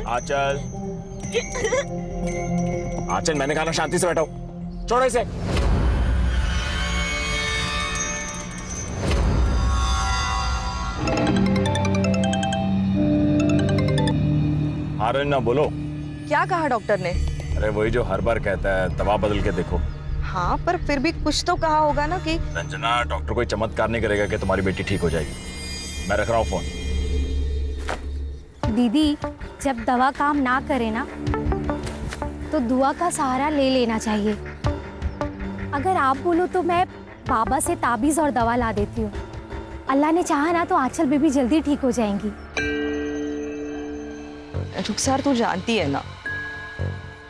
आंचल, आंचल, मैंने कहा ना शांति से बैठो। छोड़ो इसे। ना बोलो। क्या कहा डॉक्टर ने? अरे वही जो हर बार कहता है, दवा बदल के देखो। हाँ, पर फिर भी कुछ तो कहा होगा ना कि रंजना, डॉक्टर कोई चमत्कार नहीं करेगा कि तुम्हारी बेटी ठीक हो जाएगी। मैं रख रहा हूँ फोन। दीदी, जब दवा काम ना करे ना तो दुआ का सहारा ले लेना चाहिए। अगर आप बोलो तो मैं बाबा से ताबीज और दवा ला देती हूँ। अल्लाह ने चाहा ना तो आंचल बेबी जल्दी ठीक हो जाएंगी। रुखसार, तू जानती है ना,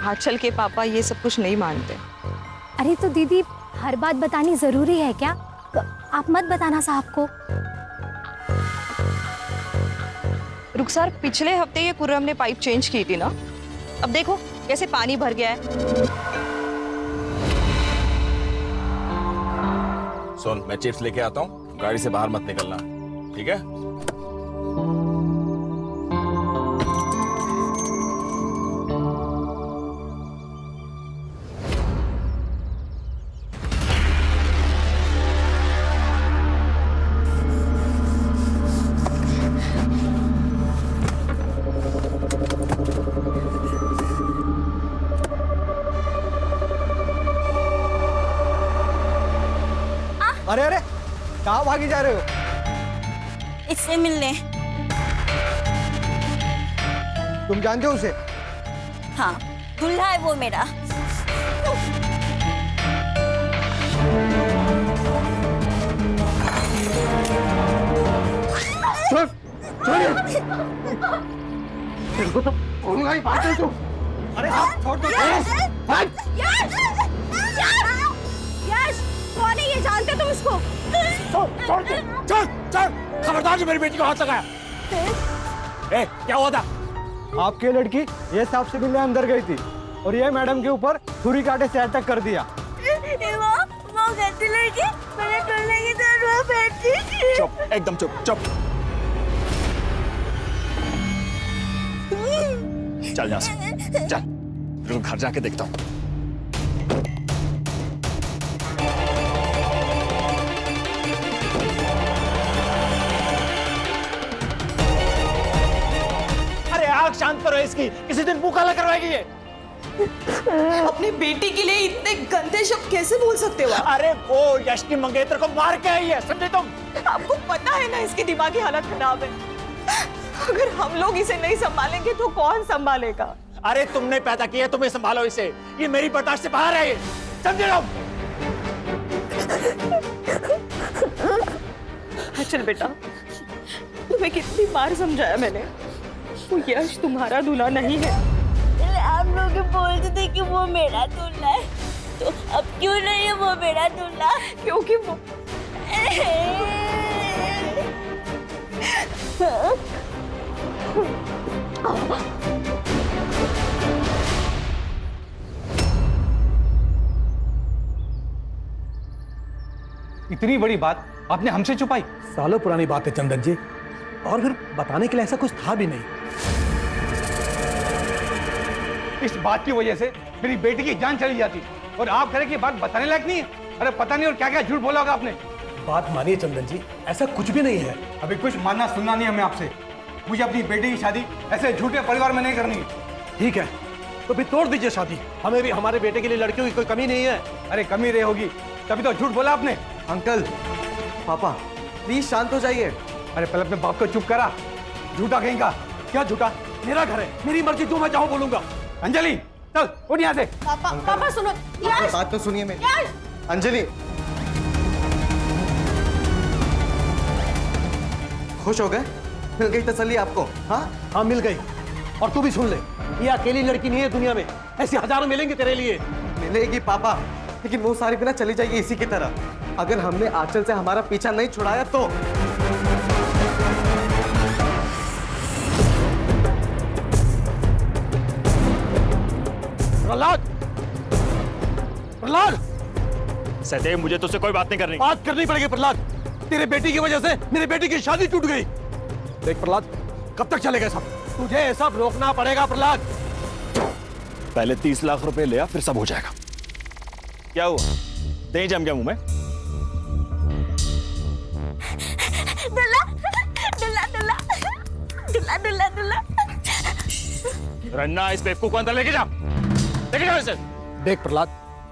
आंचल के पापा ये सब कुछ नहीं मानते। अरे तो दीदी, हर बात बतानी जरूरी है क्या? तो आप मत बताना साहब को। रुखसार, पिछले हफ्ते ये कुर्रम ने पाइप चेंज की थी ना, अब देखो कैसे पानी भर गया है। सुन, मैं चिप्स लेके आता हूँ, गाड़ी से बाहर मत निकलना, ठीक है? अरे अरे, कहाँ भागी जा रहे हो? इससे मिलने। तुम जानते हो उसे? हाँ, दूल्हा है वो मेरा। इसको तो बोलूंगा ही, बात है तू। अरे आप छोड़ दो। यश, कौन है ये? जानते तुम इसको? छोड़ दे, चल चल, खबरदार जो मेरी बेटी को हाथ लगाया। ए, क्या हुआ था? आपकी लड़की ये साहब से मिलने अंदर गई थी और ये मैडम के ऊपर छुरी कांटे से अटैक कर दिया। वो गंदी लड़की मेरे टोले की तरफ बैठी थी। चुप, एकदम चुप, चुप। चल यहाँ से, चल, रुक, घर जाके देखता हूँ। अरे आग शांत करो इसकी, किसी दिन मुंह काला करवाएगी ये। अपनी बेटी के लिए इतने गंदे शब्द कैसे बोल सकते हो? अरे वो यश की मंगेतर को मार के आई है, समझे तुम? आपको पता है ना इसकी दिमागी हालत खराब है। अगर हम लोग इसे नहीं संभालेंगे तो कौन संभालेगा? अरे तुमने पैदा किया, तुम्हें संभालो इसे। ये मेरी बर्दाश्त से बाहर है, समझे तुम? चल बेटा, तुम्हें कितनी बार समझाया मैंने, वो यश तुम्हारा दूल्हा नहीं है। आप लोग बोलते थे कि वो मेरा दूल्हा है, तो अब क्यों नहीं है वो मेरा दूल्हा? क्योंकि वो इतनी बड़ी बात आपने हमसे छुपाई? सालों पुरानी बात है चंदन जी, और फिर बताने के लिए ऐसा कुछ था भी नहीं। इस बात की वजह से मेरी बेटी की जान चली जाती और आप कह रहे कि बात बताने लायक नहीं है। अरे पता नहीं और क्या क्या झूठ बोला होगा आपने। बात मानिए चंदन जी, ऐसा कुछ भी नहीं है। अभी कुछ मानना सुनना नहीं हमें आपसे। मुझे अपनी बेटी की शादी ऐसे झूठे परिवार में नहीं करनी। ठीक है, तो फिर तोड़ दीजिए शादी। हमें भी हमारे बेटे के लिए लड़कियों की कोई कमी नहीं है। अरे कमी रही होगी, तभी तो झूठ बोला आपने। अंकल, पापा, प्लीज शांत हो जाइए। अरे पहले अपने बाप को चुप करा, झूठा कहेगा। क्या झूठा? मेरा घर है, मेरी मर्जी, जो मैं चाहूं बोलूंगा। अंजलि चल उठ यहाँ से। पापा सुनो। यश, बात तो सुनिए मेरी। यश, अंजलि, खुश हो गए? मिल गई तसल्ली आपको? हाँ हाँ, मिल गई। और तू भी सुन ले, ये अकेली लड़की नहीं है दुनिया में, ऐसी हजारों मिलेंगे तेरे लिए। मिलेगी पापा, लेकिन वो सारी बिना चली जाएगी इसी की तरह। अगर हमने आंचल से हमारा पीछा नहीं छुड़ाया तो। प्रहलाद, प्रहलाद, सदैव मुझे तुझसे कोई बात नहीं करनी। बात करनी पड़ेगी प्रहलाद। तेरे बेटी की वजह से मेरी बेटी की शादी टूट गई। देख प्रहलाद, कब तक चलेगा सब? तुझे ये सब रोकना पड़ेगा प्रहलाद। पहले 30 लाख रुपए लिया, फिर सब हो जाएगा। क्या हुआ? दही जम गया मुंह में? दुल्ला दुल्ला दुल्ला दुल्ला दुल्ला दुल्ला। रन्ना, इस बेवकूफ को अंदर लेके जाओ इसे। देख प्रहलाद,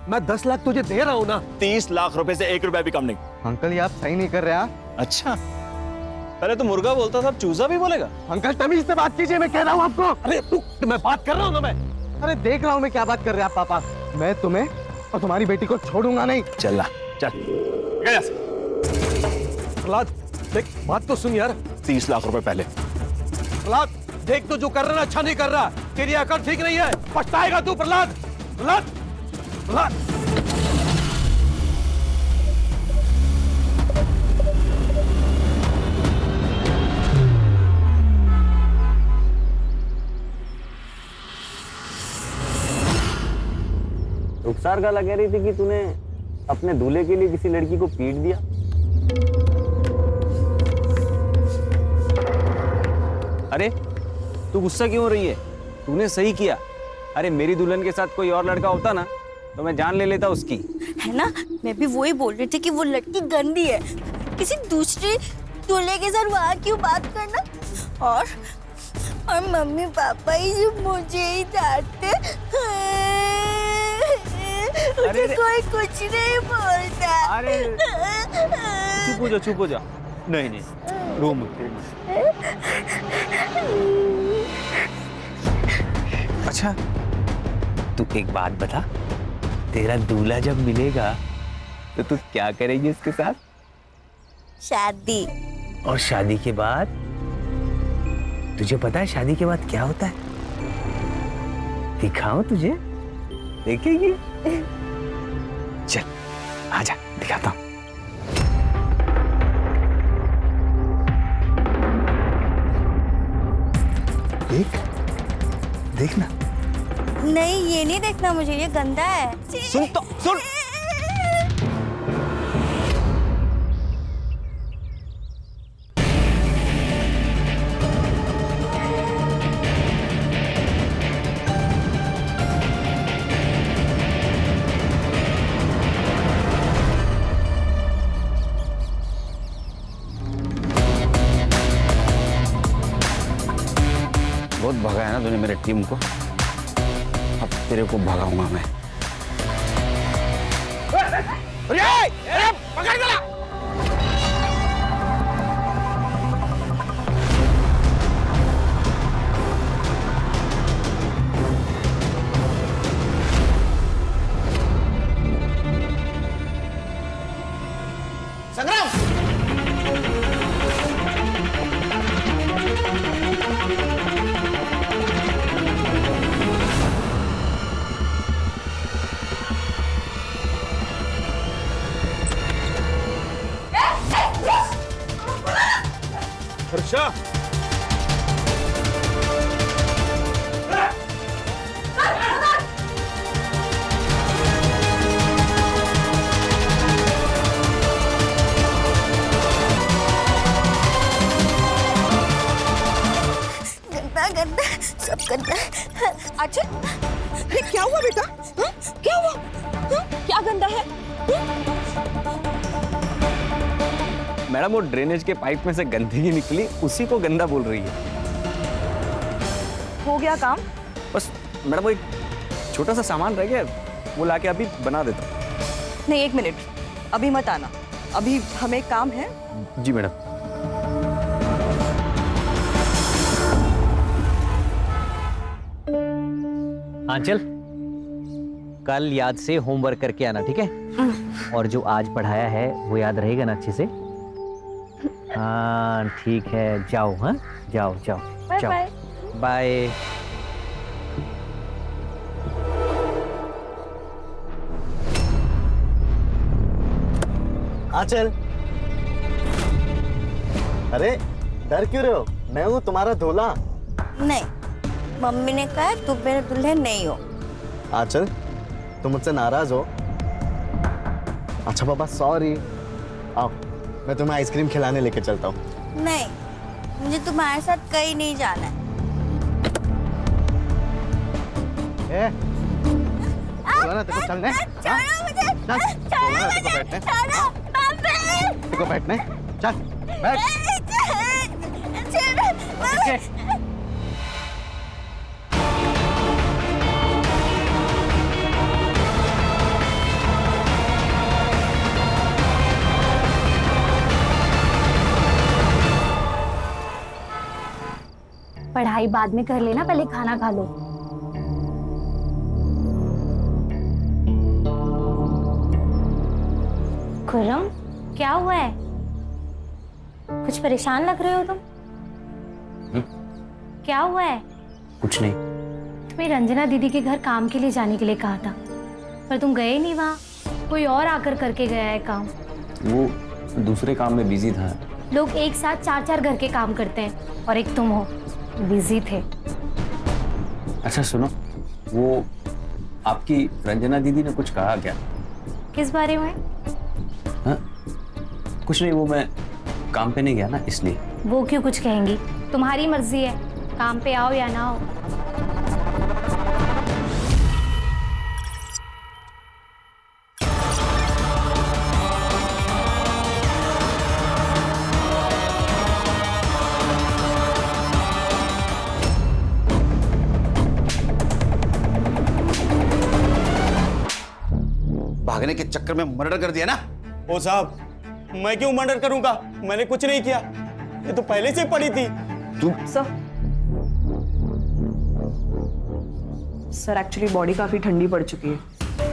मैं 10 लाख तुझे दे रहा हूं ना। 30 लाख रुपए से 1 रुपया भी कम नहीं। अंकल ये आप सही नहीं कर रहे हैं। अच्छा, पहले तो मुर्गा बोलता था, अब चूजा भी बोलेगा? अंकल तमीज से बात कीजिए, मैं कह रहा हूं आपको। अरे तू, मैं बात कर रहा हूं ना मैं। अरे देख रहा हूँ मैं क्या बात कर रहे हैं आप पापा। मैं तुम्हें और तुम्हारी बेटी को छोड़ूंगा नहीं। चल चल गया। प्रहलाद देख, बात तो सुन यार। 30 लाख रुपए पहले। प्रहलाद देख, तो जो कर रहा है अच्छा नहीं कर रहा। तेरी अकल ठीक नहीं है, पछताएगा तू प्रहलाद। प्रहलाद प्रहलाद रुखसार गाला कह रही थी कि तूने अपने दूल्हे के लिए किसी लड़की को पीट दिया। अरे तू गुस्सा क्यों हो रही है? तूने सही किया। अरे मेरी दुल्हन के साथ कोई और लड़का होता ना तो मैं जान ले लेता उसकी। है ना, मैं भी वही बोल रही थी कि वो लड़की गंदी है। किसी दूसरे दूल्हे के साथ वहाँ क्यों बात करना? और मम्मी पापा ही जो मुझे ही डांटते। अरे कोई कुछ नहीं बोलता। अरे चुप हो जा। नहीं नहीं, रो मत। अच्छा तू एक बात बता, तेरा दूल्हा जब मिलेगा तो तू क्या करेगी उसके साथ? शादी। और शादी के बाद तुझे पता है शादी के बाद क्या होता है? दिखाऊं तुझे? देखेगी? चल आजा, दिखाता हूं। देखना। नहीं, ये नहीं देखना मुझे, ये गंदा है। सुन तो सुन। बहुत भगाया ना तूने मेरे टीम को, अब तेरे को भगाऊंगा मैं। पकड़ गया। हर्षा, गंदा गंदा, सब गंदा। अच्छा, ये क्या हुआ बेटा? हा? क्या हुआ? हा? क्या गंदा है? मैडम वो ड्रेनेज के पाइप में से गंदगी निकली, उसी को गंदा बोल रही है। हो गया काम? बस मैडम वो एक छोटा सा सामान रह गया, वो लाके अभी बना देता हूं। नहीं, 1 मिनट, अभी मत आना, अभी हमें काम है। जी मैडम। आंचल, कल याद से होमवर्क करके आना, ठीक है? और जो आज पढ़ाया है वो याद रहेगा ना अच्छे से? हाँ ठीक है, जाओ। हाँ जाओ जाओ जाओ, बाय। आंचल, अरे डर क्यों रहे हो? मैं हूँ तुम्हारा दूल्हा। नहीं, मम्मी ने कहा तुम मेरे दूल्हे नहीं हो। आंचल, तुम मुझसे नाराज हो? अच्छा पापा, सॉरी। आओ, मैं तुम्हें आइसक्रीम खिलाने लेके चलता हूँ। नहीं, मुझे तुम्हारे साथ कहीं नहीं जाना है। बोला ना तेरे को चलने? छोड़ो मुझे, चल, छोड़ो बोला ना तेरे को मुझे, बैठने? छोड़ो, पापा। तेरे को बैठने? चल, बैठ। छोड़ो, पापा। पढ़ाई बाद में कर लेना, पहले खाना खा लो। खुर्रम, क्या हुआ है? कुछ परेशान लग रहे हो तुम। क्या हुआ है? कुछ नहीं। तुम्हें रंजना दीदी के घर काम के लिए जाने के लिए कहा था, पर तुम गए नहीं वहाँ। कोई और आकर करके गया है काम। वो दूसरे काम में बिजी था। लोग एक साथ 4-4 घर के काम करते हैं और एक तुम हो, बिजी थे। अच्छा सुनो, वो आपकी रंजना दीदी ने कुछ कहा क्या? किस बारे में? हाँ? कुछ नहीं, वो मैं काम पे नहीं गया ना इसलिए। वो क्यों कुछ कहेंगी? तुम्हारी मर्जी है, काम पे आओ या ना आओ। भागने के चक्कर में मर्डर कर दिया ना। ओ साहब, मैं क्यों मर्डर करूंगा? मैंने कुछ नहीं किया, ये तो पहले से पड़ी थी। तू सर एक्चुअली बॉडी काफ़ी ठंडी पड़ चुकी है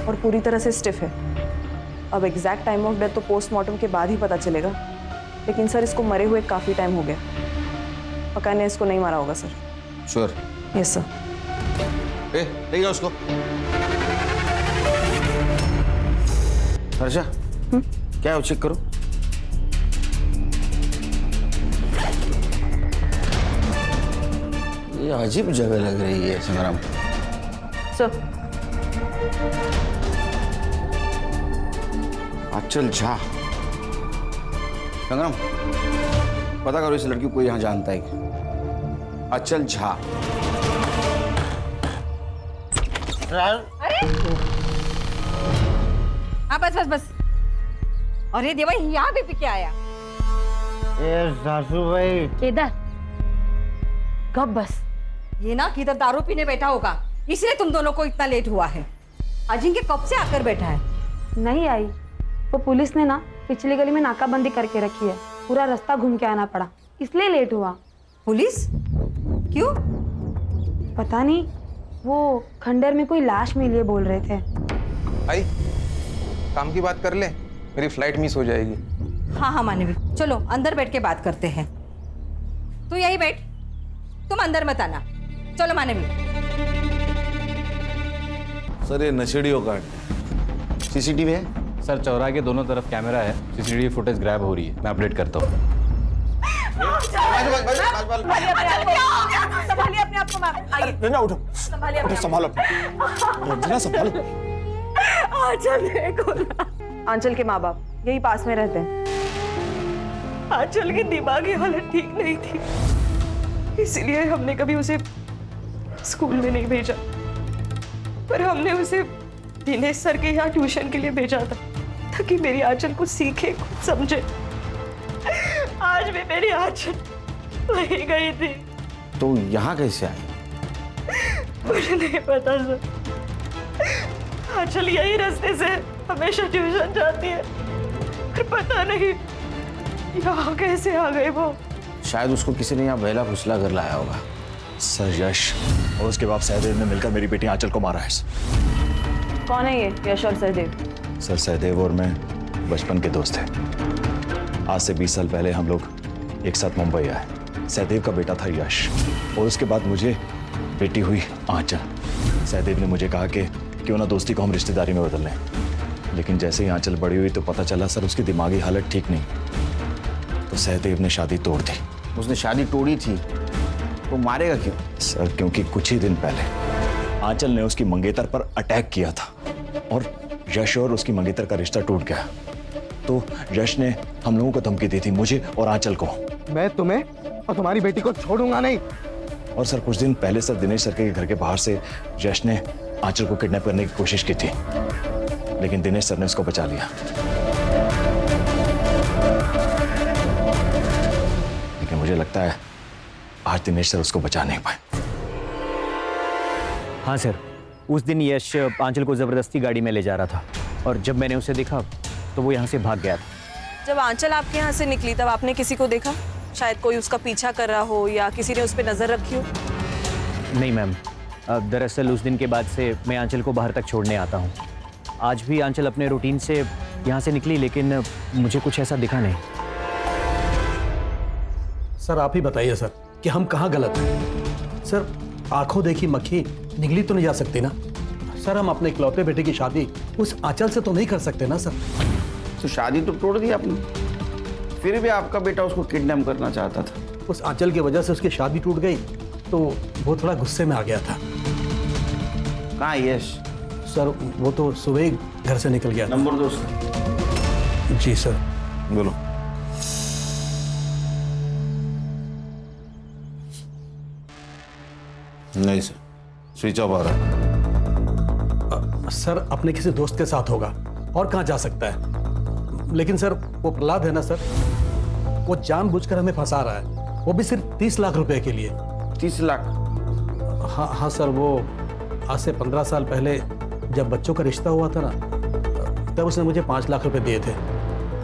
और पूरी तरह से स्टिफ है। अब एग्जैक्ट टाइम ऑफ डेथ तो पोस्टमार्टम के बाद ही पता चलेगा, लेकिन सर इसको मरे हुए काफ़ी टाइम हो गया। पक्का ने इसको नहीं मारा होगा सर। श्योर? Yes sir. ले जाओ उसको। हर्षा, क्या है वो चेक करो। ये अजीब जगह लग रही है संग्राम। सर आंचल झा। संग्राम, पता करो इस लड़की को कोई यहाँ जानता है क्या? आंचल झा। हाँ बस बस बस। अरे देवा, यहाँ भी पी के आया। सासू भाई, केदार, कब बस ये ना किधर दारू पीने बैठा होगा, इसलिए तुम दोनों को इतना लेट हुआ है। अजिंक्य कब से आकर बैठा है? नहीं आई, वो पुलिस ने ना पिछली गली में नाकाबंदी करके रखी है, पूरा रास्ता घूम के आना पड़ा, इसलिए लेट हुआ। पुलिस? क्यों? पता नहीं, वो खंडर में कोई लाश मिली है बोल रहे थे। आई, काम की बात कर ले, मेरी फ्लाइट मिस हो जाएगी। हाँ हाँ मानवी, चलो अंदर बैठ के बात करते हैं। तू यही बैठ, तुम अंदर मत आना। चलो मानवी। सर ये नशेड़ियों का सीसीटीवी है? सर चौराहे के दोनों तरफ कैमरा है, सीसीटीवी फुटेज ग्रैब हो रही है, मैं अपडेट करता हूँ। संभालिए अपने आप को मैम। आइए। रंजना उठो, संभालिए अपने आप को। संभालो। रंजना संभालो। आंचल देखो ना। आंचल के माँ बाप यही पास में रहते हैं। आंचल की दिमागी हालत ठीक नहीं थी, इसलिए हमने कभी उसे स्कूल में नहीं भेजा, पर हमने उसे दिनेश सर के यहाँ ट्यूशन के लिए भेजा था, ताकि मेरी आंचल कुछ सीखे, कुछ समझे। आज भी मेरी आंचल वहीं गई थी। तो यहाँ कैसे आई? मुझे नहीं पता सर। आंचल यही रास्ते से हमेशा ट्यूशन जाती है, पर पता नहीं यहाँ कैसे आ गए वो। शायद उसको किसी ने यहाँ बहला फुसला कर लाया होगा। सर यश और उसके बाप सहदेव ने मिलकर मेरी बेटी आंचल को मारा है। कौन है ये यश और सहदेव? सर सहदेव और मैं बचपन के दोस्त हैं। आज से 20 साल पहले हम लोग एक साथ मुंबई आए। सहदेव का बेटा था यश और उसके बाद मुझे बेटी हुई आंचल। सहदेव ने मुझे कहा कि क्यों ना दोस्ती को हम रिश्तेदारी में बदल लें, लेकिन जैसे ही आंचल बड़ी हुई तो पता चला सर उसकी दिमागी हालत ठीक नहीं, तो सहदेव ने शादी तोड़ दी। उसने शादी तोड़ी थी तो मारेगा क्यों? सर क्योंकि कुछ ही दिन पहले आंचल ने उसकी मंगेतर पर अटैक किया था और यश और उसकी मंगेतर का रिश्ता टूट गया, तो यश ने हम लोगों को धमकी दी थी, मुझे और आंचल को। मैं तुम्हें और तुम्हारी बेटी को छोड़ूंगा नहीं। और सर कुछ दिन पहले सर दिनेश सर के घर के बाहर से यश ने आंचल को किडनैप करने की कोशिश की थी, लेकिन दिनेश सर ने उसको बचा लिया। लेकिन मुझे लगता है आज दिनेश सर उसको बचा नहीं पाए। हाँ सर, उस दिन यश आंचल को जबरदस्ती गाड़ी में ले जा रहा था और जब मैंने उसे देखा तो वो यहाँ से भाग गया था। जब आंचल आपके यहाँ से निकली तब आपने किसी को देखा? शायद कोई उसका पीछा कर रहा हो या किसी ने उस पर नजर रखी हो? नहीं मैम, दरअसल उस दिन के बाद से मैं आंचल को बाहर तक छोड़ने आता हूँ। आज भी आंचल अपने रूटीन से यहाँ से निकली, लेकिन मुझे कुछ ऐसा दिखा नहीं। सर आप ही बताइए सर कि हम कहाँ गलत हैं। सर आंखों देखी मक्खी निगली तो नहीं जा सकती ना सर। हम अपने इकलौते बेटे की शादी उस आंचल से तो नहीं कर सकते ना सर। तो शादी तो तोड़ दी आपने, फिर भी आपका बेटा उसको किडनैप करना चाहता था। उस आंचल की वजह से उसकी शादी टूट गई तो वो थोड़ा गुस्से में आ गया था। कहाँ है यश? सर वो तो सुबह ही घर से निकल गया। नंबर दो उसका। जी सर। बोलो। नहीं सर, स्विच ऑफ आ रहा है। सर अपने किसी दोस्त के साथ होगा और कहाँ जा सकता है। लेकिन सर वो प्रहलाद है ना सर, वो जानबूझकर हमें फंसा रहा है, वो भी सिर्फ 30 लाख रुपए के लिए। 30 लाख? हाँ हाँ सर, वो आज से 15 साल पहले जब बच्चों का रिश्ता हुआ था ना, तब उसने मुझे 5 लाख रुपए दिए थे।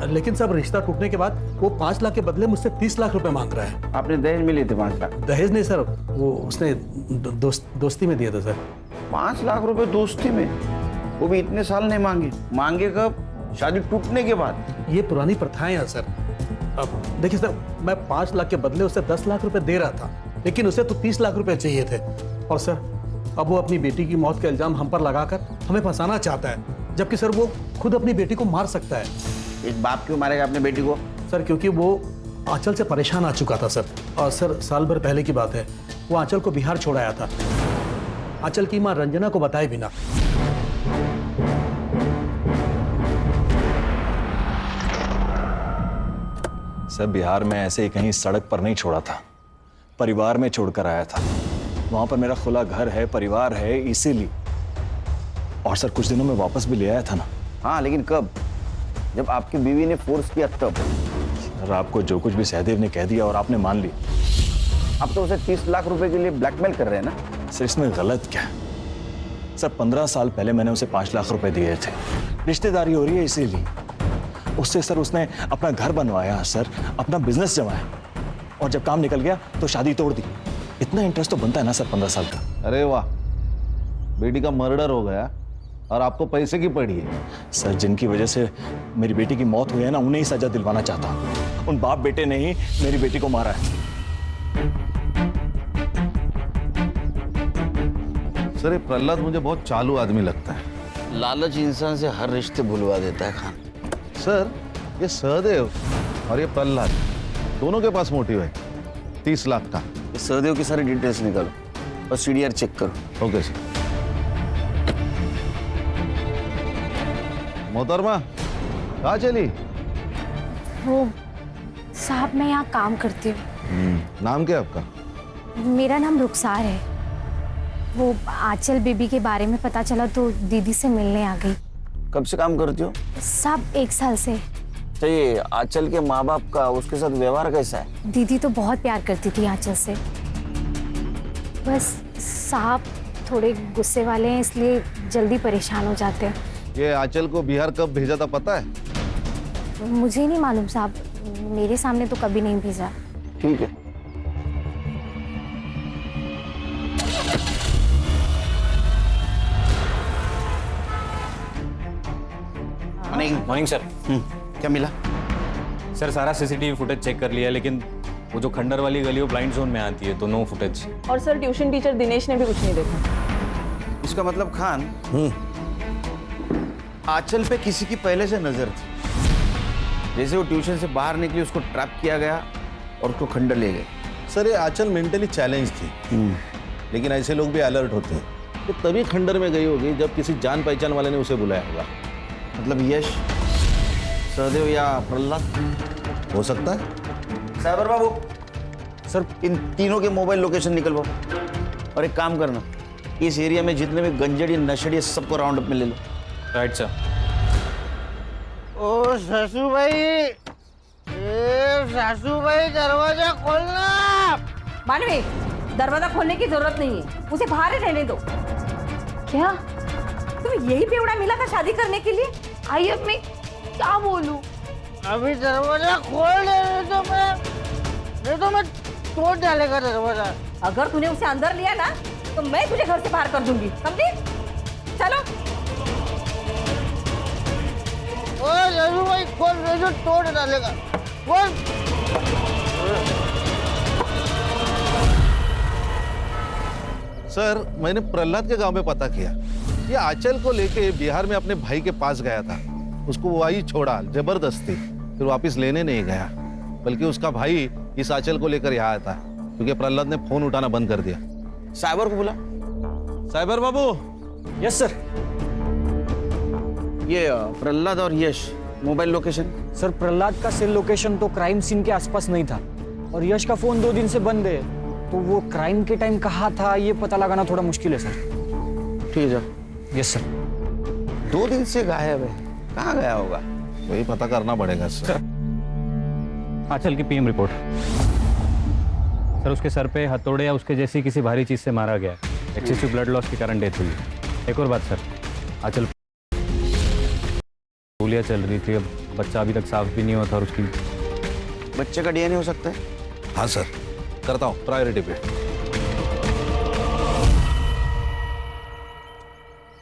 लेकिन सब रिश्ता टूटने के बाद वो 5 लाख के बदले मुझसे 30 लाख रुपए मांग रहा है। आपने दहेज में लिए थे 5 लाख? दहेज नहीं सर, वो उसने दोस्ती में दिया था सर। 5 लाख रुपए दोस्ती में? वो भी इतने साल नहीं मांगे? मांगे कब? शादी टूटने के बाद। ये पुरानी प्रथाएं हैं सर। अब देखिए सर, मैं 5 लाख के बदले उसे 10 लाख रुपए दे रहा था, लेकिन उसे तो 30 लाख रुपए चाहिए थे। और सर अब वो अपनी बेटी की मौत का इल्जाम हम पर लगाकर हमें फंसाना चाहता है, जबकि सर वो खुद अपनी बेटी को मार सकता है। एक बाप क्यों मारेगा अपने बेटी को? सर क्योंकि वो आंचल से परेशान आ चुका था सर। और सर साल भर पहले की बात है, वो आंचल को बिहार छोड़ आया था, आंचल की मां रंजना को बताए बिना। सर बिहार में ऐसे ही कहीं सड़क पर नहीं छोड़ा था, परिवार में छोड़कर आया था। वहां पर मेरा खुला घर है, परिवार है, इसीलिए। और सर कुछ दिनों में वापस भी ले आया था ना। हाँ लेकिन कब? जब आपकी बीवी ने फोर्स किया तब। सर आपको जो कुछ भी सहदेव ने कह दिया और आपने मान ली। आप तो उसे 30 लाख रुपए के लिए ब्लैकमेल कर रहे हैं ना? सर इसमें गलत क्या है? सर 15 साल पहले मैंने उसे 5 लाख रुपए दिए थे, रिश्तेदारी हो रही है इसीलिए। उससे सर उसने अपना घर बनवाया, सर अपना बिजनेस जमाया, और जब काम निकल गया तो शादी तोड़ दी। इतना इंटरेस्ट तो बनता है ना सर 15 साल का। अरे वाह, बेटी का मर्डर हो गया और आपको पैसे की पड़ी है। सर जिनकी वजह से मेरी बेटी की मौत हुई है ना, उन्हें ही सजा दिलवाना चाहता हूँ। उन बाप बेटे ने ही मेरी बेटी को मारा है। सर ये प्रहलाद मुझे बहुत चालू आदमी लगता है। लालच इंसान से हर रिश्ते भुलवा देता है खान। सर ये सहदेव और ये प्रहलाद दोनों के पास मोटिव है 30 लाख का। सहदेव की सारी डिटेल्स निकालो और सीडीआर चेक करो। Okay sir. मोहतरमा कहाँ चली? वो साहब मैं यहाँ काम करती हूँ। नाम क्या आपका? मेरा नाम रुखसार है। वो आंचल बेबी के बारे में पता चला तो दीदी से मिलने आ गई। कब से काम करती हो? सब 1 साल से। तो ये आंचल के माँ बाप का उसके साथ व्यवहार कैसा है? दीदी तो बहुत प्यार करती थी आंचल से, बस साहब थोड़े गुस्से वाले हैं, इसलिए जल्दी परेशान हो जाते हैं। ये आंचल को बिहार कब भेजा था पता है? मुझे नहीं मालूम साहब, मेरे सामने तो कभी नहीं भेजा। ठीक है। Morning sir. क्या मिला? सर सारा सीसीटीवी फुटेज चेक कर लिया, लेकिन वो जो खंडर वाली गली वो ब्लाइंड जोन में आती है, तो नो फुटेज। और सर ट्यूशन टीचर दिनेश ने भी कुछ नहीं देखा। इसका मतलब खान आंचल पे किसी की पहले से नजर थी। जैसे वो ट्यूशन से बाहर निकली उसको ट्रैप किया गया और उसको खंडर ले गए। सर ये आंचल मेंटली चैलेंज थी, लेकिन ऐसे लोग भी अलर्ट होते हैं। तो तभी खंडर में गई होगी जब किसी जान पहचान वाले ने उसे बुलाया होगा। मतलब यश, सहदेव या प्रहलाद हो सकता है। साइबर बाबू सर इन तीनों के मोबाइल लोकेशन निकलवाओ और एक काम करना, इस एरिया में जितने भी गंजड़ी नशड़ी सबको राउंड अप में ले लो। Right sir. ओ सासू भाई, सासू भाई दरवाजा खोलना। मानवी, दरवाजा खोलने की जरूरत नहीं है, उसे बाहर ही रहने दो। क्या तुम्हें यही बेवड़ा मिला था शादी करने के लिए? आई अब मैं क्या बोलूं? अभी दरवाजा खोल दे, नहीं तो मैं तोड़ डालेगा दरवाजा। अगर तूने उसे अंदर लिया ना तो मैं तुझे घर से बाहर कर दूंगी, समझी? चलो। ओ सासू भाई खोल, नहीं तो तोड़ डालेगा। खोल। सर, मैंने प्रहलाद के गांव में पता किया। ये आंचल को लेके बिहार में अपने भाई के पास गया था। उसको वो वही छोड़ा जबरदस्ती, फिर वापस लेने नहीं गया, बल्कि उसका भाई इस आंचल को लेकर यहाँ आया था, क्योंकि प्रहलाद ने फोन उठाना बंद कर दिया। साइबर को बुला। साइबर बाबू। Yes sir. ये प्रहलाद और Yash mobile location. Sir Prahlad का सेल लोकेशन तो क्राइम सीन के आसपास नहीं था, और यश का फोन 2 दिन से बंद है, तो वो क्राइम के टाइम कहाँ था ये पता लगाना थोड़ा मुश्किल है सर। ठीक है जाओ। Yes sir. 2 दिन से गायब है, कहाँ गया होगा? वही पता करना पड़ेगा सर। आंचल की पीएम रिपोर्ट। सर उसके सर पे हथौड़े या उसके जैसी किसी भारी चीज से मारा गया। एक्सेसिव ब्लड लॉस के कारण डेथ हुई। एक और बात सर, आंचल गोलियां चल रही थी, अब बच्चा अभी तक साफ भी नहीं हुआ था, और उसकी बच्चे का डीएनए हो सकता है? हाँ सर, करता हूँ प्रायोरिटी पे।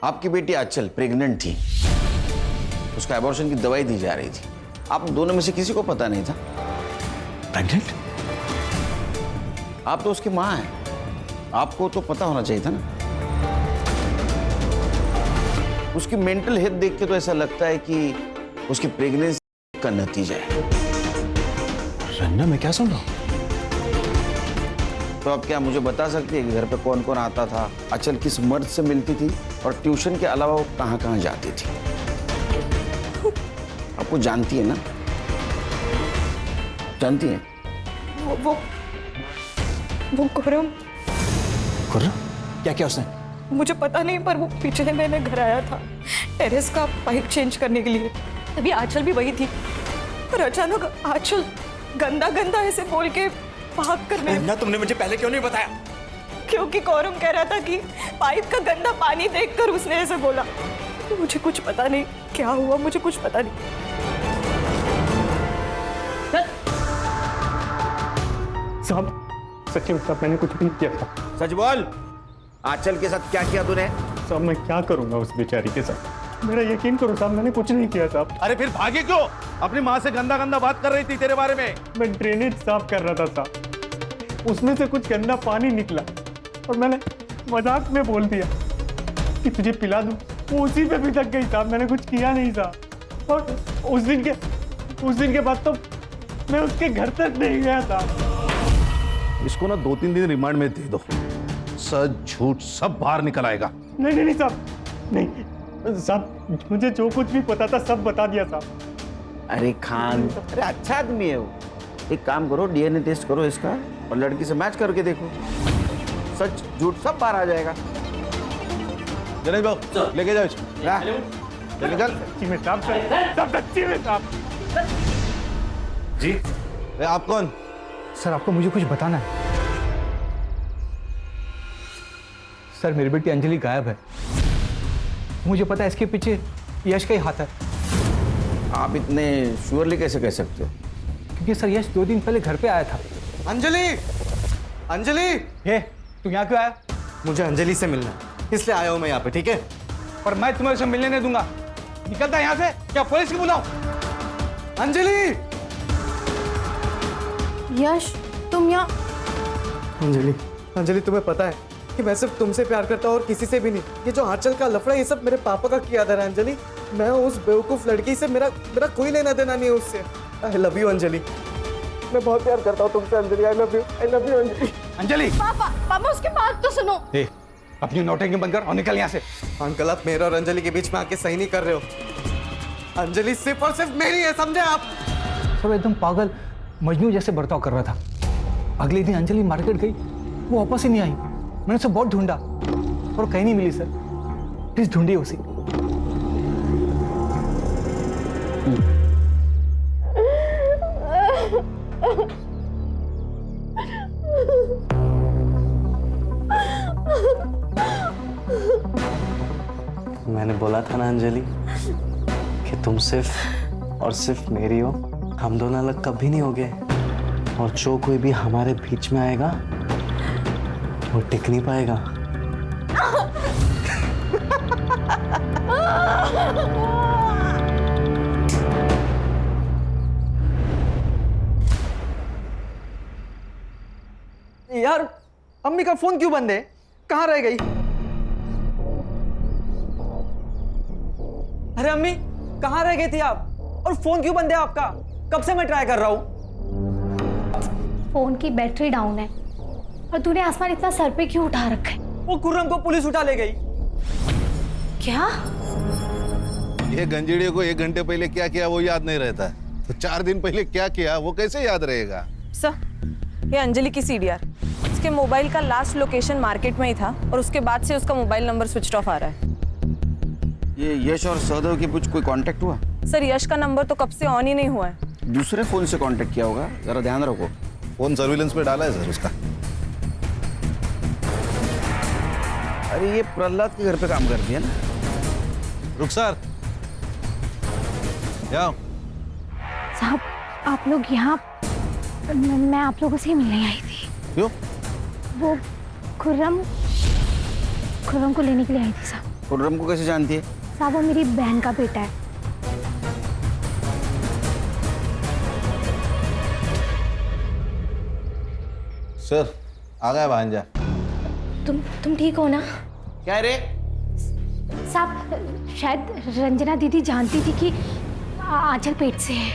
आपकी बेटी आंचल प्रेग्नेंट थी, उसका एबॉर्शन की दवाई दी जा रही थी। आप दोनों में से किसी को पता नहीं था? प्रेग्नेंट? आप तो उसकी माँ हैं, आपको तो पता होना चाहिए था ना। उसकी मेंटल हेल्थ देख के तो ऐसा लगता है कि उसकी प्रेगनेंसी का नतीजा है। रन्ना, मैं क्या सुन रहा हूँ? तो आप क्या मुझे बता सकती है कि घर पे कौन कौन आता था, आंचल किस मर्द से मिलती थी, और ट्यूशन के अलावा वो कहाँ कहाँ जाती थी? आपको जानती है ना? जानती है? वो खुर्रम। खुर्रम? क्या किया उसने? मुझे पता नहीं, पर वो पिछले महीने घर आया था टेरेस का पाइप चेंज करने के लिए। अभी आंचल भी वही थी, पर अचानक आंचल गंदा गंदा ऐसे बोल के भाग कर ना, तुमने मुझे पहले क्यों नहीं बताया? क्योंकि कौरम कह रहा था कि पाइप का गंदा पानी देखकर उसने ऐसे बोला। तो मुझे कुछ पता नहीं क्या हुआ, मुझे कुछ पता नहीं। साहब सच्ची में साहब, मैंने कुछ भी नहीं किया था। सच बोल, आंचल के साथ क्या किया तूने? साहब मैं क्या करूंगा उस बेचारी के साथ, मेरा यकीन करो साहब, मैंने कुछ नहीं किया साहब। अरे फिर भागे क्यों? अपनी माँ से गंदा गंदा बात कर रही थी तेरे बारे में। मैं ड्रेनेज साफ कर रहा था साहब, उसमें से कुछ गंदा पानी निकला और मैंने मजाक में बोल दिया कि तुझे पिला दूं। वो उसी पे भिटक गई साहब, मैंने कुछ किया नहीं साहब। और उस दिन के बाद तो मैं उसके घर तक नहीं गया था। इसको ना 2-3 दिन रिमांड में दे दो, सच झूठ सब बाहर निकल आएगा। नहीं साहब, नहीं साहब, मुझे जो कुछ भी पता था सब बता दिया साहब। अरे खान, अरे अच्छा आदमी है वो। एक काम करो, डीएनए टेस्ट करो इसका और लड़की से मैच करके देखो, सच झूठ सब बाहर आ जाएगा। गणेश बाबू लेके जाओ इसको, लेके चल। सच्ची में साहब, सब सच्ची में साहब। जी आप कौन? सर आपको मुझे कुछ बताना है। सर मेरी बेटी अंजलि गायब है, मुझे पता है इसके पीछे यश का ही हाथ है। आप इतने श्योरली कैसे कह सकते हो? क्योंकि सर यश 2 दिन पहले घर पे आया था। अंजलि, अंजलि, ये तू यहाँ क्यों आया? मुझे अंजलि से मिलना है, इसलिए आया हूं मैं यहाँ पे, ठीक है? पर मैं तुम्हें उसे मिलने नहीं दूंगा। निकलता यहाँ से, क्या पुलिस की बुलाऊं? अंजलि! यश तुम यहाँ? अंजलि, अंजलि तुम्हें पता है कि मैं सिर्फ तुमसे प्यार करता हूँ और किसी से भी नहीं। ये जो आंचल का लफड़ा, ये सब मेरे पापा का किया था अंजलि। मैं उस बेवकूफ लड़की से मेरा कोई लेना देना नहीं है उससे। आई लव यू अंजलि, मैं बहुत प्यार करता हूँ तुमसे Anjali. I love you Anjali. Anjali पापा उसकी बात तो सुनो। अपनी नौटंकी बंद कर और निकल यहाँ से। अंकल आप मेरे और अंजलि के बीच में आके सही नहीं कर रहे हो। अंजलि सिर्फ और सिर्फ मेरी है, समझे आप? सब एकदम पागल मजनू जैसे बर्ताव कर रहा था। अगले दिन अंजलि मार्केट गई, वो वापस ही नहीं आई। मैंने उसे बहुत ढूंढा और कहीं नहीं मिली सर। प्लीज ढूंढिए उसे। मैंने बोला था ना अंजलि कि तुम सिर्फ और सिर्फ मेरी हो। हम दोनों अलग कभी नहीं होंगे, और जो कोई भी हमारे बीच में आएगा वो टिक नहीं पाएगा। यार अम्मी का फोन क्यों बंद है? कहाँ रह गई? अरे अम्मी कहाँ रह गई थी आप? और फोन क्यों बंद है आपका? कब से मैं ट्राई कर रहा हूँ। फोन की बैटरी डाउन है। और तूने आसमान इतना सर पे क्यों उठा रखा है? वो खुर्रम को पुलिस उठा ले गई। क्या? ये गंजेड़ियों को 1 घंटे पहले क्या किया वो याद नहीं रहता, तो 4 दिन पहले क्या किया वो कैसे याद रहेगा? सर, ये अंजलि की सीडीआर। उसके मोबाइल का लास्ट लोकेशन मार्केट में ही था और उसके बाद से उसका मोबाइल नंबर स्विच ऑफ आ रहा है। ये यश और सहदेव के बीच कोई कांटेक्ट हुआ? सर, यश का नंबर तो कब से ऑन ही नहीं हुआ है। दूसरे फोन से कांटेक्ट किया होगा, जरा ध्यान रखो। फोन सर्विलेंस पे डाला है सर उसका। अरे ये प्रहलाद के घर पे काम करती है ना? रुखसार, क्या? साहब आप लोग यहाँ, मैं आप लोगों से ही मिलने आई थी। क्यों? वो खुर्रम को लेने के लिए आई थी साहब। खुर्रम को कैसे जानती है? साहब वो मेरी बहन का बेटा है। सर आ गया भांजा। तुम ठीक हो ना? क्या रे? साहब शायद रंजना दीदी जानती थी कि आंचल पेट से है।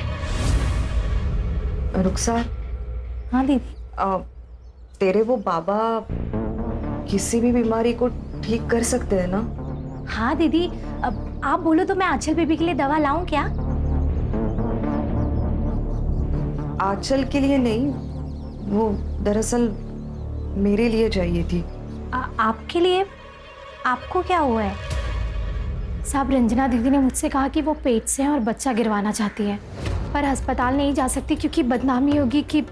रुखसार। हाँ दीदी। तेरे वो बाबा किसी भी बीमारी को ठीक कर सकते हैं ना? हाँ दीदी, अब आप बोलो तो मैं आंचल बेबी के लिए दवा लाऊं क्या? आंचल के लिए नहीं, वो दरअसल मेरे लिए चाहिए थी। आपके लिए? आपको क्या हुआ है? साहब रंजना दीदी ने मुझसे कहा कि वो पेट से है और बच्चा गिरवाना चाहती है, पर अस्पताल नहीं जा सकती क्योंकि बदनामी होगी कि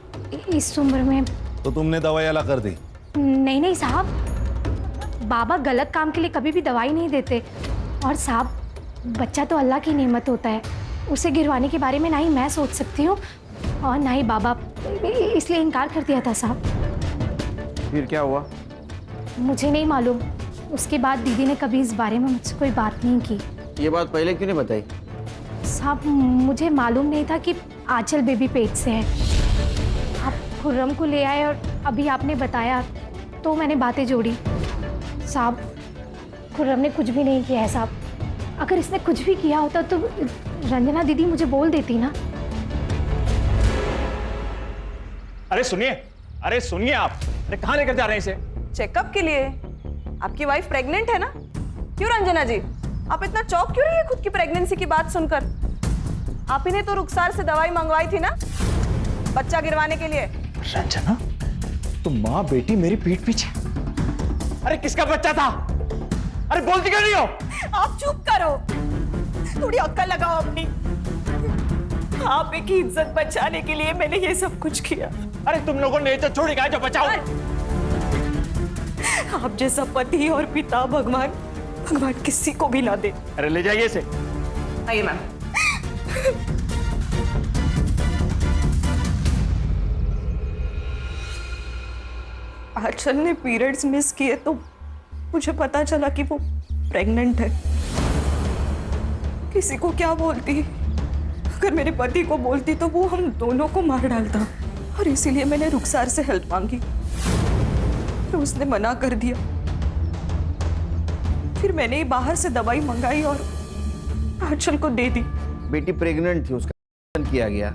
इस उम्र में। तो तुमने दवाई अला कर दी? नहीं साहब, बाबा गलत काम के लिए कभी भी दवाई नहीं देते। और साहब बच्चा तो अल्लाह की नेमत होता है, उसे गिरवाने के बारे में ना ही मैं सोच सकती हूँ और ना ही बाबा, इसलिए इनकार कर दिया था साहब। फिर क्या हुआ? मुझे नहीं मालूम। उसके बाद दीदी ने कभी इस बारे में मुझसे कोई बात नहीं की। ये बात पहले क्यों नहीं बताई? साहब मुझे मालूम नहीं था कि आंचल बेबी पेट से है। आप खुर्रम को ले आए और अभी आपने बताया तो मैंने बातें जोड़ी। साहब खुर्रम ने कुछ भी नहीं किया है साहब। अगर इसने कुछ भी किया होता तो रंजना दीदी मुझे बोल देती ना। अरे सुनिए आप, अरे कहाँ लेकर जा रहे हैं इसे? चेकअप के लिए। आपकी वाइफ प्रेग्नेंट है ना? क्यों रंजना जी, आप इतना चौंक क्यों रही है खुद की प्रेगनेंसी की बात सुनकर? आप ही ने तो रुखसार से दवाई मंगवाई थी ना बच्चा गिरवाने के लिए। रंजना, तो माँ बेटी मेरी पीठ पीछे। अरे किसका बच्चा था? अरे बोलती क्यों नहीं हो? आप चुप करो, थोड़ी अक्ल लगाओ अपनी। आप की इज्जत बचाने के लिए मैंने ये सब कुछ किया। अरे तुम लोगों ने इज्जत छोड़ी, जो बचाओ। आप जैसा पति और पिता भगवान किसी को भी ना दे। अरे ले जाइए इसे। आइए मैम। आंचल ने पीरियड्स मिस किए तो मुझे पता चला कि वो प्रेग्नेंट है। किसी को क्या बोलती? अगर मेरे पति को बोलती तो वो हम दोनों को मार डालता, और इसीलिए मैंने रुखसार से हेल्प मांगी, तो उसने मना कर दिया। फिर मैंने ही बाहर से दवाई मंगाई और आंचल को दे दी। बेटी प्रेग्नेंट थी, उसका किया गया,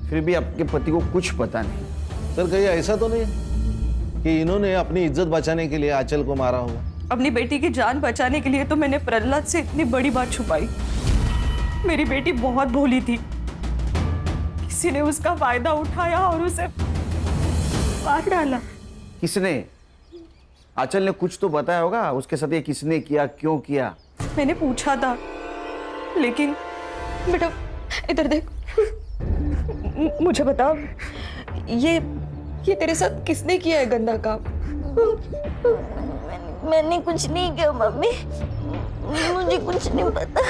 फिर भी आपके पति को कुछ पता नहीं। सर कहीं ऐसा तो नहीं कि इन्होंने अपनी इज्जत बचाने के लिए आंचल को मारा होगा? अपनी बेटी की जान बचाने के लिए तो मैंने प्रहलाद से इतनी बड़ी बात छुपाई। मेरी बेटी बहुत भोली थी, किसी ने उसका फायदा उठाया और उसे मार डाला। किसने? आंचल ने कुछ तो बताया होगा उसके साथ, ये किसने किया, क्यों किया? मैंने पूछा था, लेकिन बेटा इधर देख, मुझे बता, ये तेरे साथ किसने किया है गंदा काम? मैंने कुछ नहीं किया मम्मी, मुझे कुछ नहीं पता।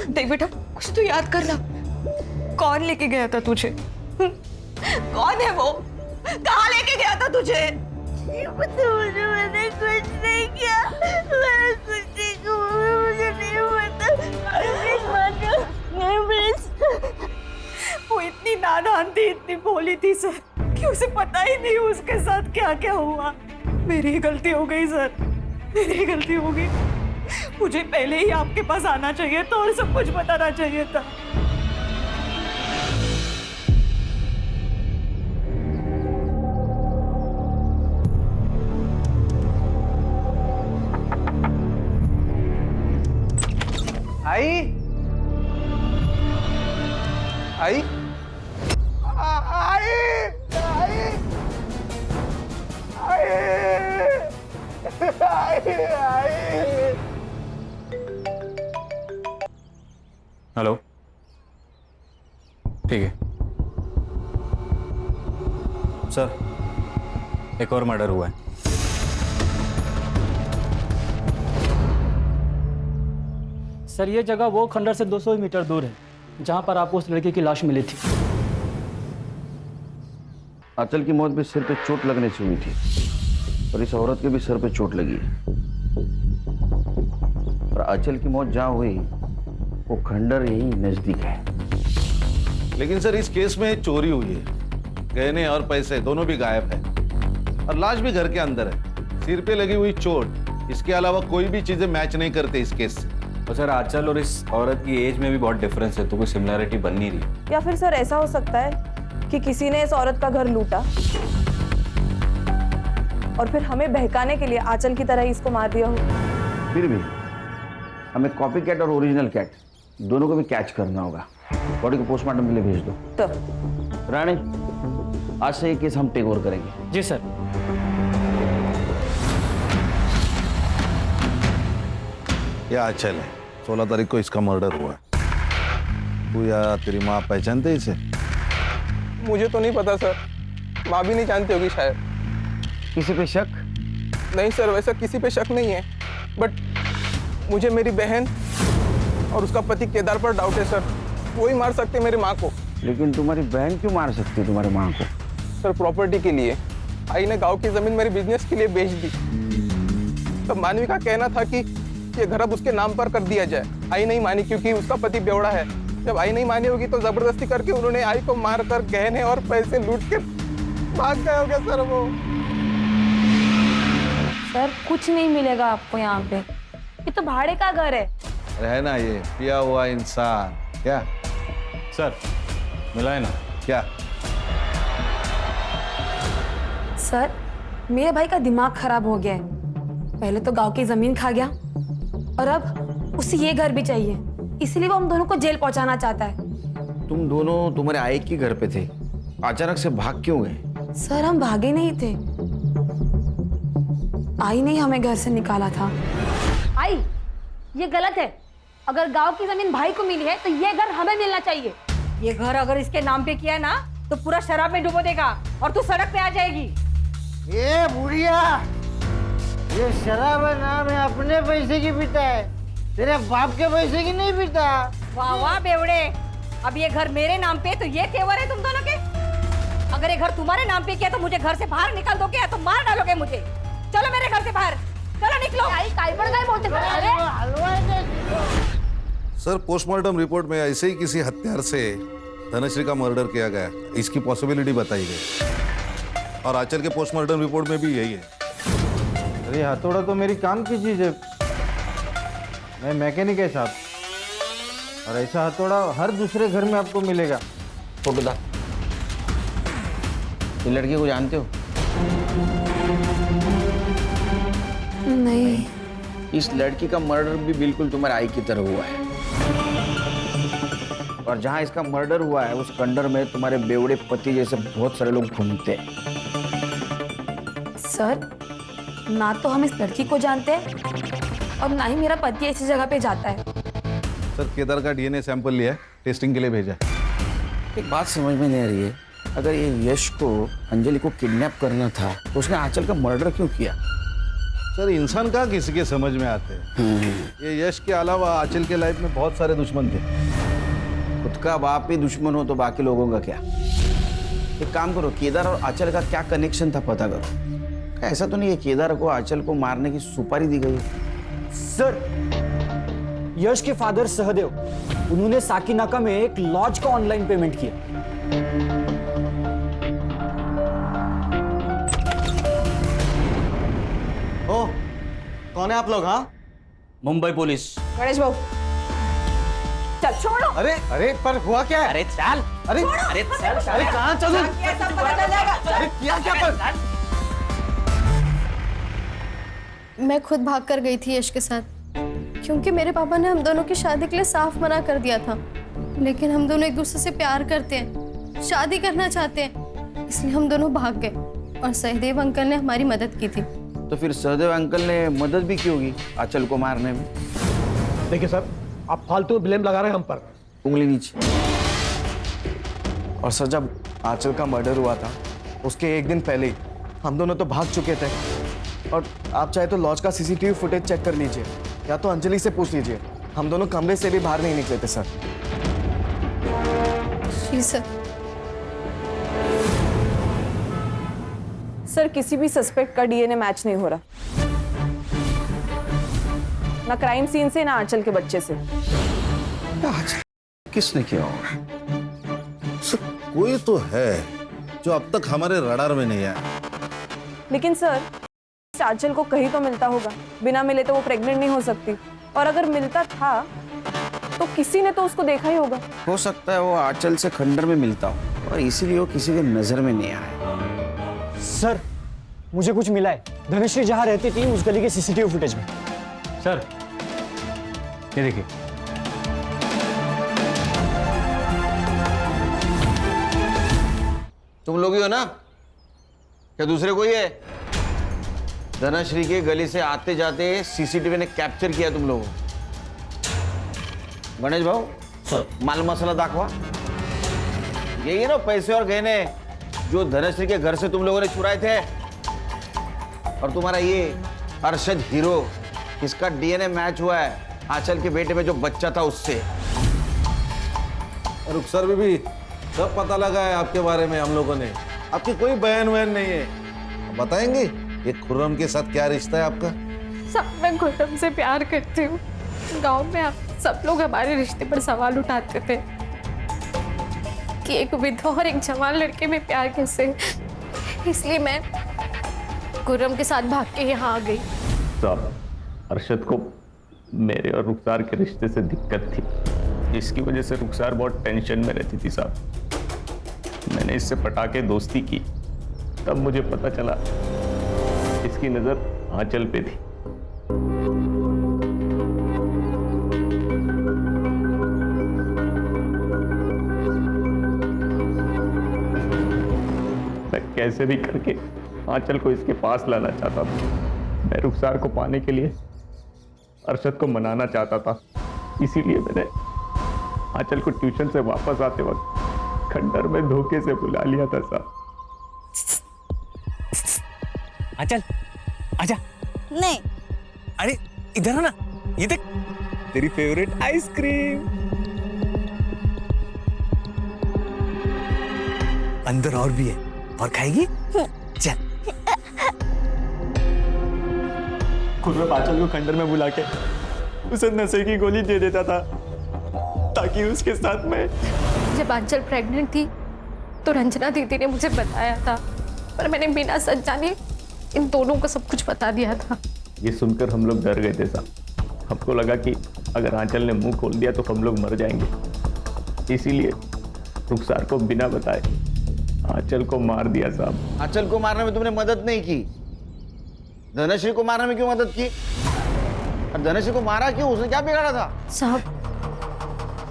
देख बेटा, कुछ तो याद करना, कौन लेके गया था तुझे? कौन है वो? कहाँ लेके गया था तुझे? मैंने कुछ नहीं किया, मैंने कुछ नहीं किया, मुझे नहीं पता। वो इतनी नादान थी, इतनी भोली थी सर, कि उसे पता ही नहीं उसके साथ क्या क्या हुआ। मेरी ही गलती हो गई सर, मेरी ही गलती हो गई। मुझे पहले ही आपके पास आना चाहिए था और सब कुछ बताना चाहिए था। आई आई हेलो, ठीक है सर, एक और मर्डर हुआ है। सर ये जगह वो खंडर से 200 मीटर दूर है जहां पर आपको उस लड़के की लाश मिली थी। आंचल की मौत भी सिर पे चोट लगने से हुई थी और इस औरत के भी सिर पे चोट लगी है। और आंचल की मौत जहां हुई वो खंडर यही नजदीक है। लेकिन सर इस केस में चोरी हुई है, गहने और पैसे दोनों भी गायब है और लाश भी घर के अंदर है। सिर पे लगी हुई चोट, इसके अलावा कोई भी चीजें मैच नहीं करते इस केस से। और सर आंचल और इस औरत की एज में भी बहुत डिफरेंस है, तो कोई सिमिलरिटी बन नहीं रही। या फिर सर ऐसा हो सकता है कि किसी ने इस औरत का घर लूटा और फिर हमें बहकाने के लिए आंचल की तरह ही इसको मार दिया हो। फिर भी हमें कॉपी कैट और ओरिजिनल कैट दोनों को भी कैच करना होगा। बॉडी को पोस्टमार्टम के लिए भेज दो। तो रानी, आज से ये केस हम टेक ओवर करेंगे। जी सर। यह आंचल है, 16 तारीख को इसका मर्डर हुआ। तू या तेरी माँ पहचानते इसे? मुझे तो नहीं पता सर, माँ भी नहीं जानती होगी शायद। किसी पे शक? नहीं सर, वैसा किसी पे शक नहीं है, बट मुझे मेरी बहन और उसका पति केदार पर डाउट है सर। वो ही मार सकते मेरी माँ को। लेकिन तुम्हारी बहन क्यों मार सकती है तुम्हारी माँ को? सर प्रॉपर्टी के लिए। आई ने गांव की जमीन मेरे बिजनेस के लिए बेच दी। तब मानवी का कहना था कि ये घर अब उसके नाम पर कर दिया जाए। आई नहीं मानी क्योंकि उसका पति बेवड़ा है। जब आई नहीं मानी होगी तो जबरदस्ती करके उन्होंने आई को मारकर गहने और पैसे लूट के भाग गए होंगे सर वो। सर कुछ नहीं मिलेगा आपको यहाँ पे, ये तो भाड़े का घर है। है ना ये पिया हुआ इंसान। क्या सर मिला है ना? क्या सर मेरे भाई का दिमाग खराब हो गया है। पहले तो गांव की जमीन खा गया और अब उसे ये घर भी चाहिए, इसलिए वो हम दोनों को जेल पहुंचाना चाहता है। तुम दोनों तुम्हारे आई के घर पे थे, अचानक से भाग क्यों गए? सर हम भागे नहीं थे, आई ने हमें घर से निकाला था। आई, ये गलत है। अगर गांव की जमीन भाई को मिली है तो ये घर हमें मिलना चाहिए। ये घर अगर इसके नाम पे किया ना तो पूरा शराब में डुबो देगा और तू सड़क पे आ जाएगी। ये बुढ़िया, ये शराब है नाम है, अपने पैसे की पीता है, तेरे बाप के पैसे की नहीं पीता। वाह वाह बेवड़े, अब ये घर मेरे नाम पे तो ये तेवर है तुम दोनों के। अगर ये घर तुम्हारे नाम पे किया तो मुझे घर से बाहर निकाल दोगे या तो मार डालोगे मुझे। चलो मेरे घर से बाहर, चलो निकलो। आई काय पर काय बोलते हो? अरे सर, पोस्टमार्टम रिपोर्ट में ऐसे ही किसी हत्यार से धनश्री का मर्डर किया गया, इसकी पॉसिबिलिटी बताई गई और आंचल के पोस्टमार्टम रिपोर्ट में भी यही है। अरे हथौड़ा तो मेरी काम की चीज है, मैं मैकेनिक है साहब, और ऐसा हथौड़ा हर दूसरे घर में आपको मिलेगा। फोटो दा। ये लड़की को जानते हो? नहीं। इस लड़की का मर्डर भी बिल्कुल तुम्हारे आई की तरह हुआ है और जहां इसका मर्डर हुआ है उस खंडर में तुम्हारे बेवड़े पति जैसे बहुत सारे लोग घूमते हैं। सर, ना तो हम इस लड़की को जानते हैं और ना ही मेरा पति ऐसी जगह पे जाता है। सर केदार का डीएनए सैंपल लिया है, टेस्टिंग के लिए भेजा है। एक बात समझ में नहीं आ रही है, अगर ये यश को अंजलि को किडनैप करना था तो उसने आंचल का मर्डर क्यों किया? सर इंसान कहाँ किसी के समझ में आते हैं। ये यश के अलावा आंचल के लाइफ में बहुत सारे दुश्मन थे। खुद का बाप ही दुश्मन हो तो बाकी लोगों का क्या? एक काम करो, केदार और आंचल का क्या कनेक्शन था पता करो। ऐसा तो नहीं है केदार को आंचल को मारने की सुपारी दी गई? सर, यश के फादर सहदेव, उन्होंने साकीनाका में एक लॉज का ऑनलाइन पेमेंट किया। ओ, कौन है आप लोग? हाँ, मुंबई पुलिस। गणेश भाऊ, चल छोड़ो। अरे अरे पर हुआ क्या है? अरे चल, अरे अरे चल, अरे कहाँ चलूं? ये सब पता चल जाएगा। अरे क्या क्या कर? मैं खुद भाग कर गई थी यश के साथ, क्योंकि मेरे पापा ने हम दोनों की शादी के लिए साफ मना कर दिया था। लेकिन हम दोनों एक दूसरे से प्यार करते हैं, शादी करना चाहते हैं, इसलिए हम दोनों भाग गए और सहदेव अंकल ने हमारी मदद की थी। तो फिर सहदेव अंकल ने मदद भी की होगी आंचल को मारने में। देखिए सर, आप फालतू ब्लेम लगा रहे हैं हम पर। उंगली नीचे। और सर, जब आंचल का मर्डर हुआ था उसके एक दिन पहले ही हम दोनों तो भाग चुके थे। और आप चाहे तो लॉज का सीसीटीवी फुटेज चेक कर लीजिए, या तो अंजलि से पूछ लीजिए। हम दोनों कमरे से भी बाहर नहीं निकले थे सर। जी सर। सर, किसी भी सस्पेक्ट का डीएनए मैच नहीं हो रहा, ना क्राइम सीन से ना आंचल के बच्चे से। किसने किया होगा? सर कोई तो है जो अब तक हमारे रडार में नहीं आया। लेकिन सर, आंचल को कहीं तो मिलता होगा, बिना मिले तो वो प्रेग्नेंट नहीं हो सकती। और अगर मिलता था तो किसी ने तो उसको देखा ही होगा। हो सकता है वो आंचल से खंडर में मिलता हो और इसीलिए वो किसी के नजर में नहीं आया। सर, मुझे कुछ मिला है। धनश्री जहां रहती थी उस गली के सीसीटीवी फुटेज में। सर, ये देखिए। तुम लोग ही हो ना? क्या दूसरे कोई है? धनश्री के गली से आते जाते सीसीटीवी ने कैप्चर किया तुम लोगों को। गणेश भाऊ, माल मसाला दाखवा। यही है ना पैसे और गहने जो धनश्री के घर से तुम लोगों ने चुराए थे? और तुम्हारा ये अरशद हीरो, इसका डीएनए मैच हुआ है आंचल के बेटे में जो बच्चा था उससे। रुखसर बीबी, सब पता लगा है आपके बारे में हम लोगों ने। आपकी कोई बहन वहन नहीं है। बताएंगे ये खुर्रम के साथ क्या रिश्ता है आपका? सब मैं खुर्रम से प्यार करती हूँ। गांव में आप सब लोग हमारे रिश्ते पर सवाल उठाते थे कि एक विधवा और एक जवान लड़के में प्यार कैसे, इसलिए मैं खुर्रम के साथ भाग के यहाँ आ गई। साहब, अरशद को मेरे और रुखसार के रिश्ते से दिक्कत थी, इसकी वजह से रुखसार बहुत टेंशन में रहती थी साहब। मैंने इससे पटा के दोस्ती की, तब मुझे पता चला इसकी नजर आंचल पे थी। मैं कैसे भी करके आंचल को इसके पास लाना चाहता था। मैं रुखसार को पाने के लिए अरशद को मनाना चाहता था, इसीलिए मैंने आंचल को ट्यूशन से वापस आते वक्त खंडर में धोखे से बुला लिया था साहब। आंचल, आजा। नहीं। अरे इधर हो ना, ये देख तेरी फेवरेट आइसक्रीम। अंदर और भी है, और खाएगी? चल। खुर्रम आंचल को खंडर में बुला के उसे नशे की गोली दे देता था ताकि उसके साथ में। जब आंचल प्रेग्नेंट थी तो रंजना दीदी ने मुझे बताया था, पर मैंने बिना सच जाने इन दोनों को सब कुछ बता दिया था। ये सुनकर हम लोग डर गए थे साहब। हमको लगा कि अगर आंचल ने मुंह खोल दिया तो हम लोग मर जाएंगे, इसीलिए रुखसार को बिना बताए आंचल को मार दिया साहब। आंचल को मारने में तुमने मदद नहीं की, धनश्री को मारने में क्यों मदद की? और धनश्री को मारा क्यों? उसने क्या बिगाड़ा था? साहब,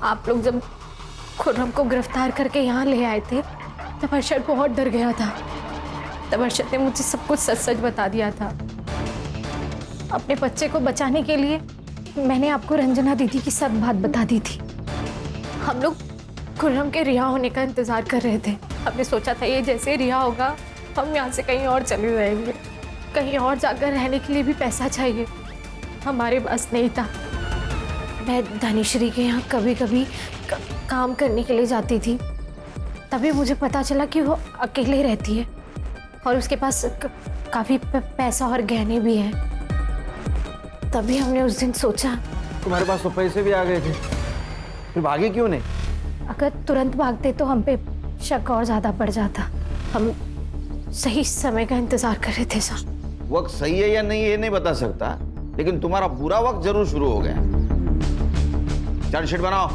आप लोग जब खुर्रम को गिरफ्तार करके यहाँ ले आए थे तब अरशद बहुत डर गया था। तब अर्शद ने मुझे सब कुछ सच सच बता दिया था। अपने बच्चे को बचाने के लिए मैंने आपको रंजना दीदी की सब बात बता दी थी। हम लोग खुर्रम के रिहा होने का इंतजार कर रहे थे। हमने सोचा था ये जैसे रिहा होगा हम यहाँ से कहीं और चले जाएंगे। कहीं और जाकर रहने के लिए भी पैसा चाहिए, हमारे पास नहीं था। मैं दानिश्री के यहाँ कभी कभी काम करने के लिए जाती थी। तभी मुझे पता चला कि वो अकेले रहती है और उसके पास काफ़ी पैसा और गहने भी हैं। तभी हमने उस दिन सोचा तुम्हारे पास तो पैसे भी आ गए थे, फिर भागे क्यों नहीं? अगर तुरंत भागते तो हम पे शक और ज़्यादा बढ़ जाता। हम सही समय का इंतज़ार कर रहे थे सर। वक्त सही है या नहीं ये नहीं बता सकता, लेकिन तुम्हारा बुरा वक्त जरूर शुरू हो गया। चार्जशीट बनाओ।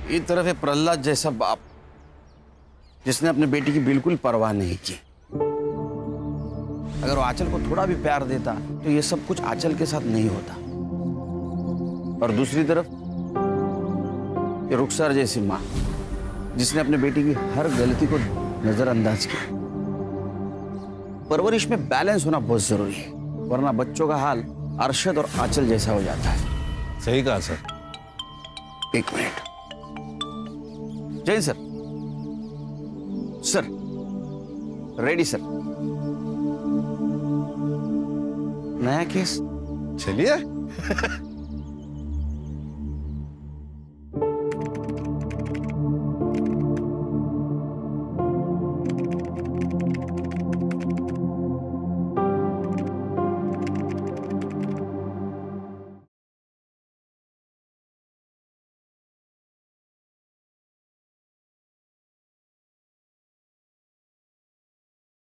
एक तरफ है प्रहलाद जैसा बाप जिसने अपने बेटी की बिल्कुल परवाह नहीं की। अगर वो आंचल को थोड़ा भी प्यार देता तो ये सब कुछ आंचल के साथ नहीं होता। और दूसरी तरफ ये रुखसार जैसी माँ जिसने अपने बेटी की हर गलती को नजरअंदाज किया। परवरिश में बैलेंस होना बहुत जरूरी है, वरना बच्चों का हाल अरशद और आंचल जैसा हो जाता है। सही कहा सर। एक मिनट। जय सर। Sir ready sir. नया केस चलिए